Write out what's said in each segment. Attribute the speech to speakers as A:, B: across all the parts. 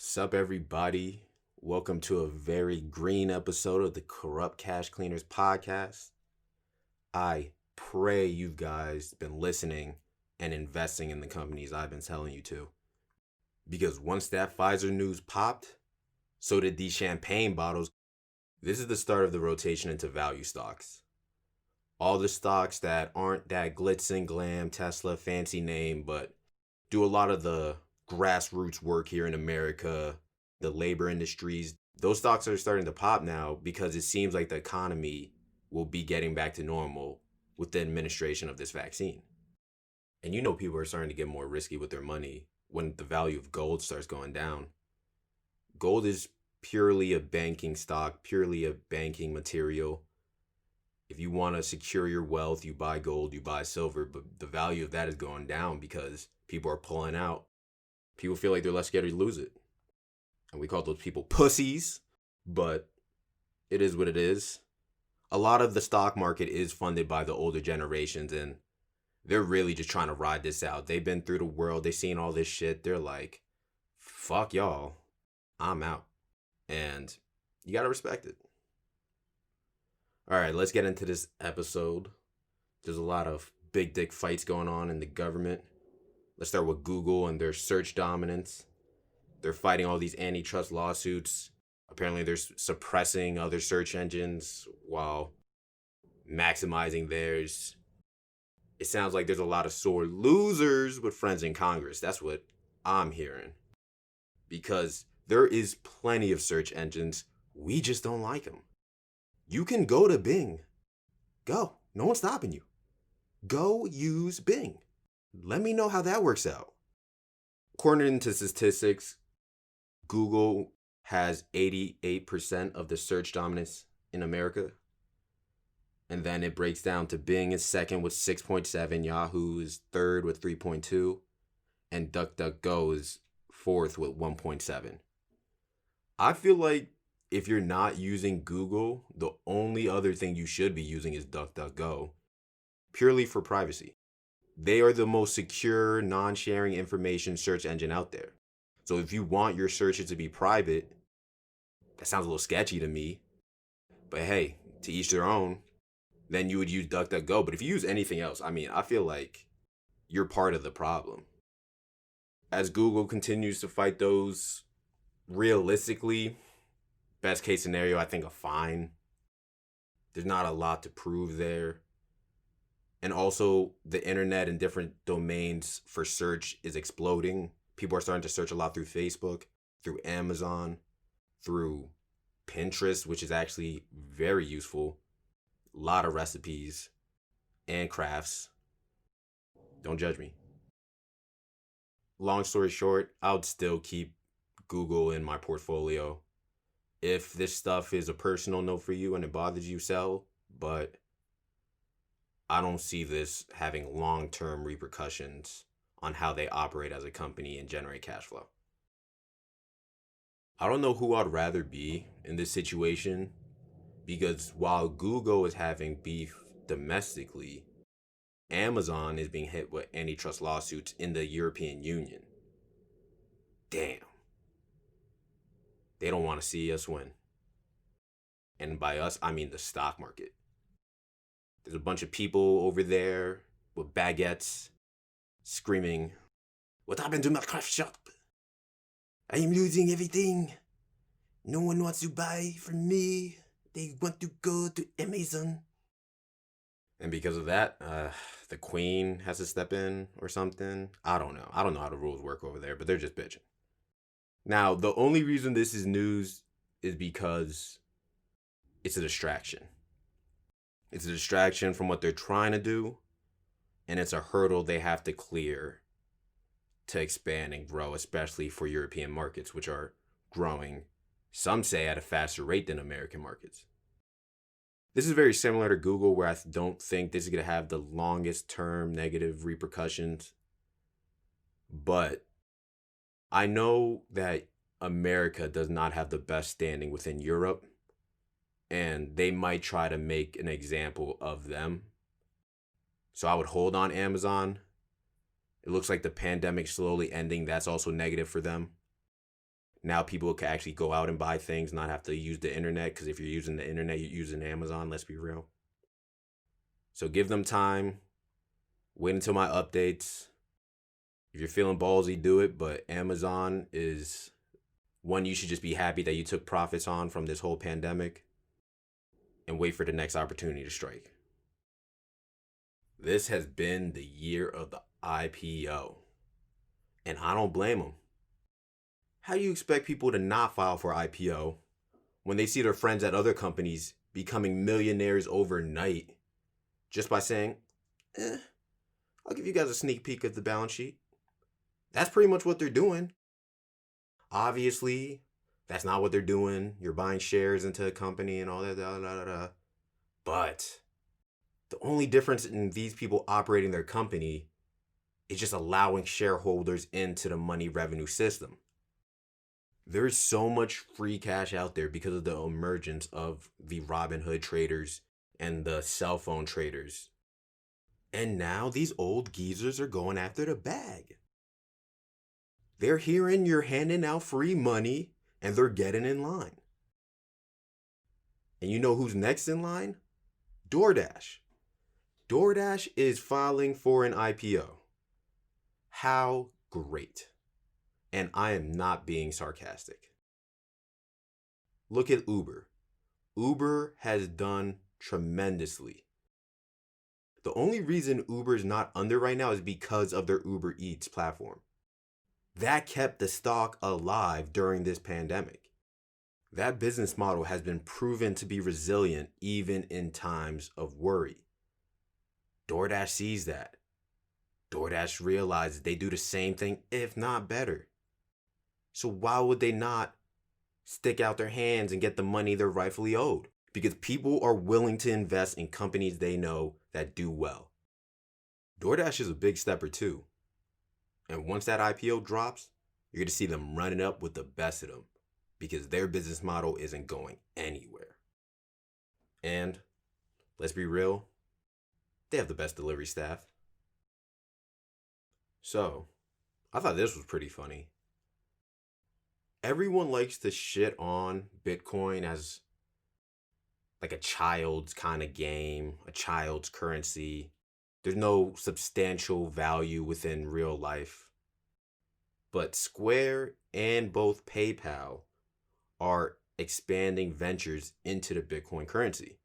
A: Sup, everybody? Welcome to a very green episode of the Corrupt Cash Cleaners podcast. I pray you guys been listening and investing in the companies I've been telling you to. Because once that Pfizer news popped, so did these champagne bottles. This is the start of the rotation into value stocks. All the stocks that aren't that glitz and glam, Tesla, fancy name, but do a lot of the grassroots work here in America, the labor industries. Those stocks are starting to pop now because it seems like the economy will be getting back to normal with the administration of this vaccine. And people are starting to get more risky with their money when the value of gold starts going down. Gold is purely a banking stock, purely a banking material. If you want to secure your wealth, you buy gold, you buy silver, but the value of that is going down because people are pulling out. People feel like they're less scared to lose it. And we call those people pussies, but it is what it is. A lot of the stock market is funded by the older generations, and they're really just trying to ride this out. They've been through the world. They've seen all this shit. They're like, fuck y'all. I'm out. And you got to respect it. All right, let's get into this episode. There's a lot of big dick fights going on in the government. Let's start with Google and their search dominance. They're fighting all these antitrust lawsuits. Apparently, they're suppressing other search engines while maximizing theirs. It sounds like there's a lot of sore losers with friends in Congress. That's what I'm hearing. Because there is plenty of search engines. We just don't like them. You can go to Bing. Go. No one's stopping you. Go use Bing. Let me know how that works out. According to statistics, Google has 88% of the search dominance in America. And then it breaks down to Bing is second with 6.7, Yahoo is third with 3.2, and DuckDuckGo is fourth with 1.7. I feel like if you're not using Google, the only other thing you should be using is DuckDuckGo, purely for privacy. They are the most secure, non-sharing information search engine out there. So if you want your searches to be private, that sounds a little sketchy to me. But hey, to each their own. Then you would use DuckDuckGo. But if you use anything else, I feel like you're part of the problem. As Google continues to fight those, realistically, best case scenario, I think a fine. There's not a lot to prove there. And also, the internet and different domains for search is exploding. People are starting to search a lot through Facebook, through Amazon, through Pinterest, which is actually very useful. A lot of recipes and crafts. Don't judge me. Long story short, I would still keep Google in my portfolio. If this stuff is a personal note for you and it bothers you, sell. But I don't see this having long-term repercussions on how they operate as a company and generate cash flow. I don't know who I'd rather be in this situation, because while Google is having beef domestically, Amazon is being hit with antitrust lawsuits in the European Union. Damn. They don't want to see us win. And by us, I mean the stock market. There's a bunch of people over there with baguettes screaming, "What happened to my craft shop? I am losing everything. No one wants to buy from me. They want to go to Amazon." And because of that, the queen has to step in or something. I don't know. I don't know how the rules work over there, but they're just bitching. Now, the only reason this is news is because it's a distraction. It's a distraction from what they're trying to do, and it's a hurdle they have to clear to expand and grow, especially for European markets, which are growing, some say, at a faster rate than American markets. This is very similar to Google, where I don't think this is going to have the longest term negative repercussions. But I know that America does not have the best standing within Europe, and they might try to make an example of them. So I would hold on Amazon. It looks like the pandemic slowly ending. That's also negative for them. Now people can actually go out and buy things, not have to use the internet, because if you're using the internet, you're using Amazon, let's be real. So give them time. Wait until my updates. If you're feeling ballsy, do it, but Amazon is one you should just be happy that you took profits on from this whole pandemic, and wait for the next opportunity to strike. This has been the year of the IPO, and I don't blame them. How do you expect people to not file for IPO when they see their friends at other companies becoming millionaires overnight just by saying, I'll give you guys a sneak peek of the balance sheet? That's pretty much what they're doing. Obviously, that's not what they're doing. You're buying shares into a company and all that. But the only difference in these people operating their company is just allowing shareholders into the money revenue system. There's so much free cash out there because of the emergence of the Robinhood traders and the cell phone traders. And now these old geezers are going after the bag. They're hearing you're handing out free money and they're getting in line. And you know who's next in line? Doordash. Doordash is filing for an IPO. How great. And I am not being sarcastic. Look at Uber. Uber has done tremendously. The only reason Uber is not under right now is because of their Uber Eats platform. That kept the stock alive during this pandemic. That business model has been proven to be resilient even in times of worry. DoorDash sees that. DoorDash realizes they do the same thing, if not better. So why would they not stick out their hands and get the money they're rightfully owed? Because people are willing to invest in companies they know that do well. DoorDash is a big stepper too. And once that IPO drops, you're going to see them running up with the best of them because their business model isn't going anywhere. And let's be real, they have the best delivery staff. So, I thought this was pretty funny. Everyone likes to shit on Bitcoin as like a child's kind of game, a child's currency. There's no substantial value within real life. But Square and both PayPal are expanding ventures into the Bitcoin currency.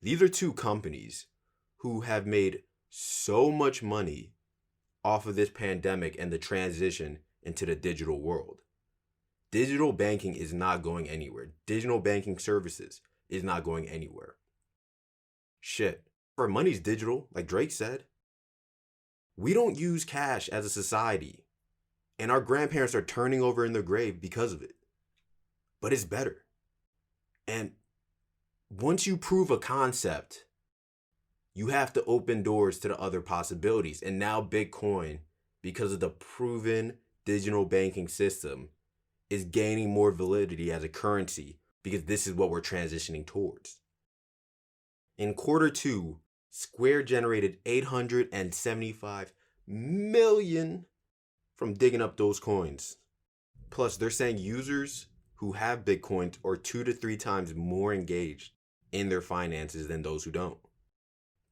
A: These are two companies who have made so much money off of this pandemic and the transition into the digital world. Digital banking is not going anywhere. Digital banking services is not going anywhere. Shit. Our money's digital, like Drake said. We don't use cash as a society, and our grandparents are turning over in their grave because of it. But it's better. And once you prove a concept, you have to open doors to the other possibilities. And now Bitcoin, because of the proven digital banking system, is gaining more validity as a currency because this is what we're transitioning towards. In quarter two, Square generated $875 million from digging up those coins. Plus, they're saying users who have Bitcoin are 2 to 3 times more engaged in their finances than those who don't.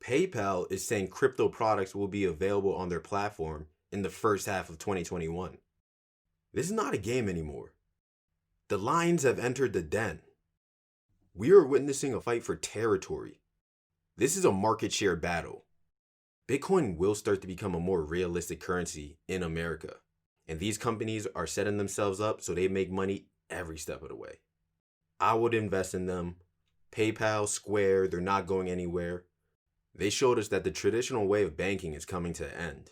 A: PayPal is saying crypto products will be available on their platform in the first half of 2021. This is not a game anymore. The lions have entered the den. We are witnessing a fight for territory. This is a market share battle. Bitcoin will start to become a more realistic currency in America. And these companies are setting themselves up so they make money every step of the way. I would invest in them. PayPal, Square, they're not going anywhere. They showed us that the traditional way of banking is coming to an end.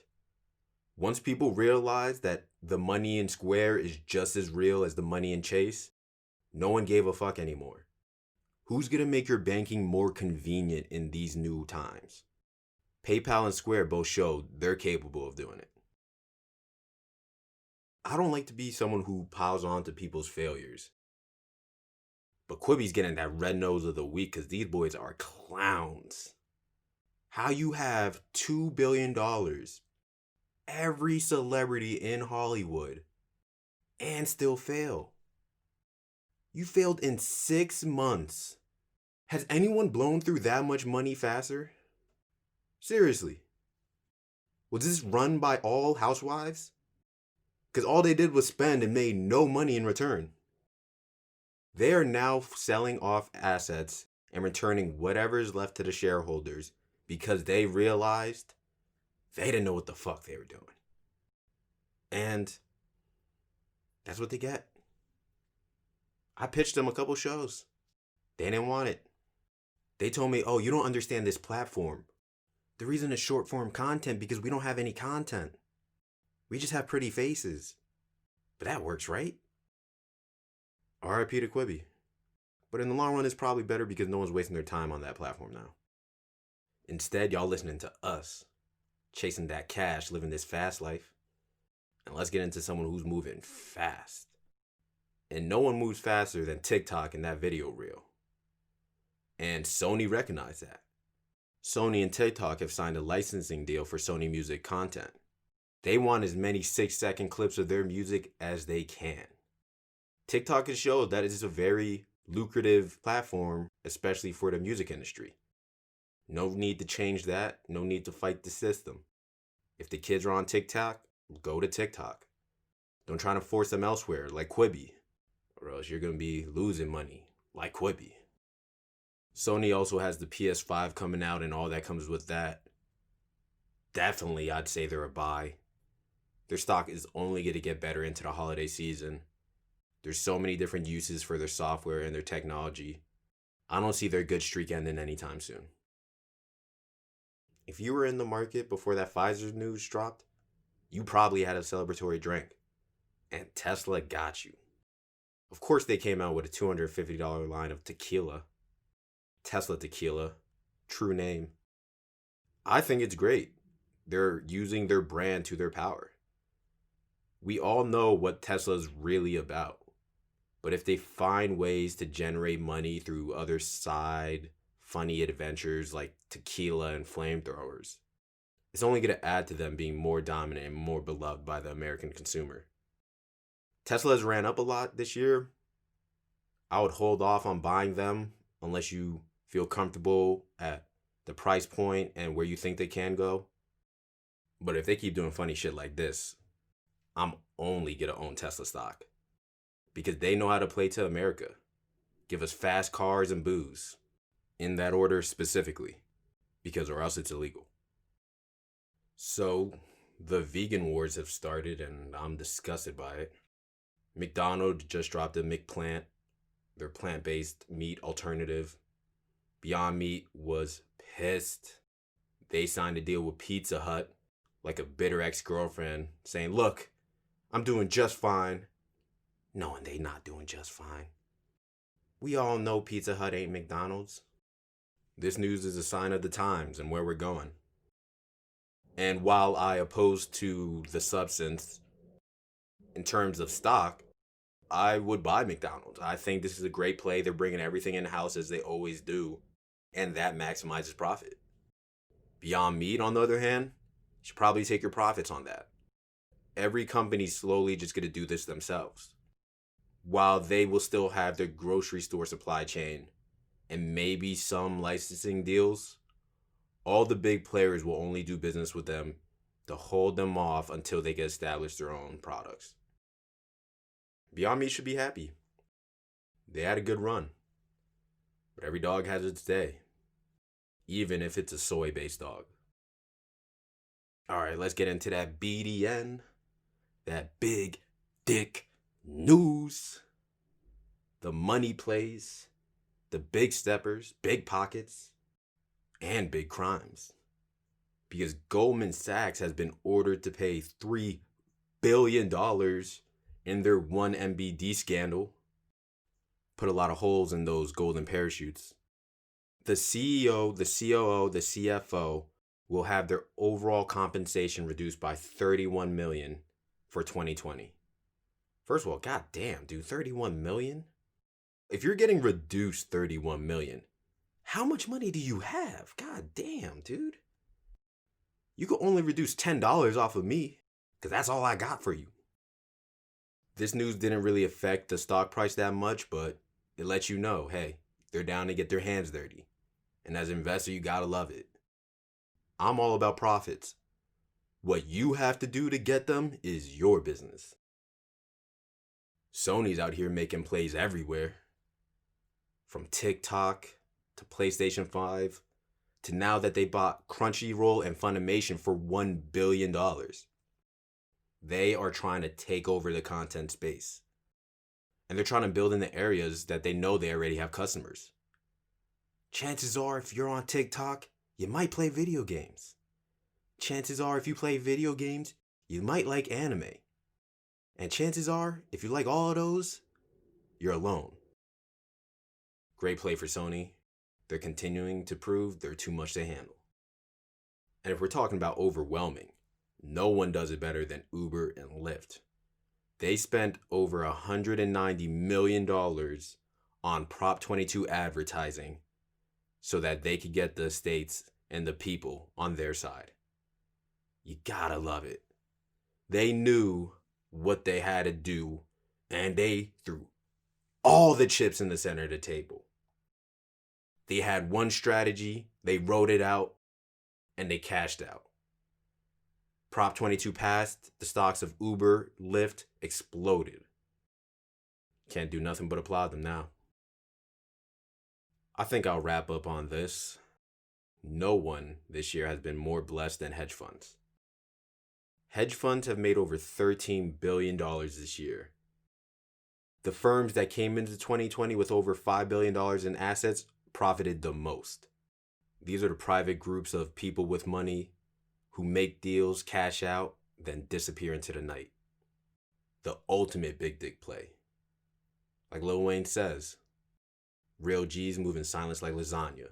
A: Once people realize that the money in Square is just as real as the money in Chase, no one gave a fuck anymore. Who's going to make your banking more convenient in these new times? PayPal and Square both showed they're capable of doing it. I don't like to be someone who piles on to people's failures. But Quibi's getting that red nose of the week because these boys are clowns. How you have $2 billion, every celebrity in Hollywood, and still fail. You failed in 6 months. Has anyone blown through that much money faster? Seriously. Was this run by all housewives? Because all they did was spend and made no money in return. They are now selling off assets and returning whatever is left to the shareholders because they realized they didn't know what the fuck they were doing. And that's what they get. I pitched them a couple shows. They didn't want it. They told me, oh, you don't understand this platform. The reason it's short form content because we don't have any content. We just have pretty faces. But that works, right? RIP to Quibi. But in the long run, it's probably better because no one's wasting their time on that platform now. Instead, y'all listening to us, chasing that cash, living this fast life. And let's get into someone who's moving fast. And no one moves faster than TikTok in that video reel. And Sony recognized that. Sony and TikTok have signed a licensing deal for Sony music content. They want as many 6-second clips of their music as they can. TikTok has showed that it is a very lucrative platform, especially for the music industry. No need to change that. No need to fight the system. If the kids are on TikTok, go to TikTok. Don't try to force them elsewhere like Quibi, or else you're going to be losing money like Quibi. Sony also has the PS5 coming out and all that comes with that. Definitely, I'd say they're a buy. Their stock is only going to get better into the holiday season. There's so many different uses for their software and their technology. I don't see their good streak ending anytime soon. If you were in the market before that Pfizer news dropped, you probably had a celebratory drink. And Tesla got you. Of course, they came out with a $250 line of tequila. Tesla Tequila. True name. I think it's great. They're using their brand to their power. We all know what Tesla's really about. But if they find ways to generate money through other side funny adventures like tequila and flamethrowers, it's only going to add to them being more dominant and more beloved by the American consumer. Tesla has ran up a lot this year. I would hold off on buying them unless you feel comfortable at the price point and where you think they can go. But if they keep doing funny shit like this, I'm only going to own Tesla stock. Because they know how to play to America. Give us fast cars and booze. In that order specifically. Because or else it's illegal. So, the vegan wars have started and I'm disgusted by it. McDonald's just dropped a McPlant, their plant-based meat alternative. Beyond Meat was pissed. They signed a deal with Pizza Hut, like a bitter ex-girlfriend, saying, look, I'm doing just fine. Knowing they not doing just fine. We all know Pizza Hut ain't McDonald's. This news is a sign of the times and where we're going. And while I oppose to the substance in terms of stock, I would buy McDonald's. I think this is a great play. They're bringing everything in-house as they always do, and that maximizes profit. Beyond Meat, on the other hand, you should probably take your profits on that. Every company's slowly just going to do this themselves. While they will still have their grocery store supply chain and maybe some licensing deals, all the big players will only do business with them to hold them off until they can establish their own products. Beyond Meat should be happy. They had a good run. But every dog has its day. Even if it's a soy-based dog. Alright, let's get into that BDN. That big dick news. The money plays. The big steppers, big pockets, and big crimes. Because Goldman Sachs has been ordered to pay $3 billion in their 1MBD scandal. Put a lot of holes in those golden parachutes. The CEO, the COO, the CFO will have their overall compensation reduced by $31 million for 2020. First of all, goddamn, dude, $31 million? If you're getting reduced $31 million, how much money do you have? God damn, dude. You could only reduce $10 off of me, because that's all I got for you. This news didn't really affect the stock price that much, but it lets you know, hey, they're down to get their hands dirty. And as an investor, you gotta love it. I'm all about profits. What you have to do to get them is your business. Sony's out here making plays everywhere. From TikTok to PlayStation 5 to now that they bought Crunchyroll and Funimation for $1 billion. They are trying to take over the content space. And they're trying to build in the areas that they know they already have customers. Chances are, if you're on TikTok, you might play video games. Chances are, if you play video games, you might like anime. And chances are, if you like all of those, you're alone. Great play for Sony. They're continuing to prove they're too much to handle. And if we're talking about overwhelming, no one does it better than Uber and Lyft. They spent over $190 million on Prop 22 advertising so that they could get the states and the people on their side. You gotta love it. They knew what they had to do, and they threw all the chips in the center of the table. They had one strategy, they wrote it out, and they cashed out. Prop 22 passed, the stocks of Uber, Lyft exploded. Can't do nothing but applaud them now. I think I'll wrap up on this. No one this year has been more blessed than hedge funds. Hedge funds have made over $13 billion this year. The firms that came into 2020 with over $5 billion in assets profited the most. These are the private groups of people with money who make deals, cash out, then disappear into the night. The ultimate big dick play. Like Lil Wayne says, real G's move in silence like lasagna.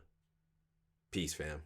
A: Peace, fam.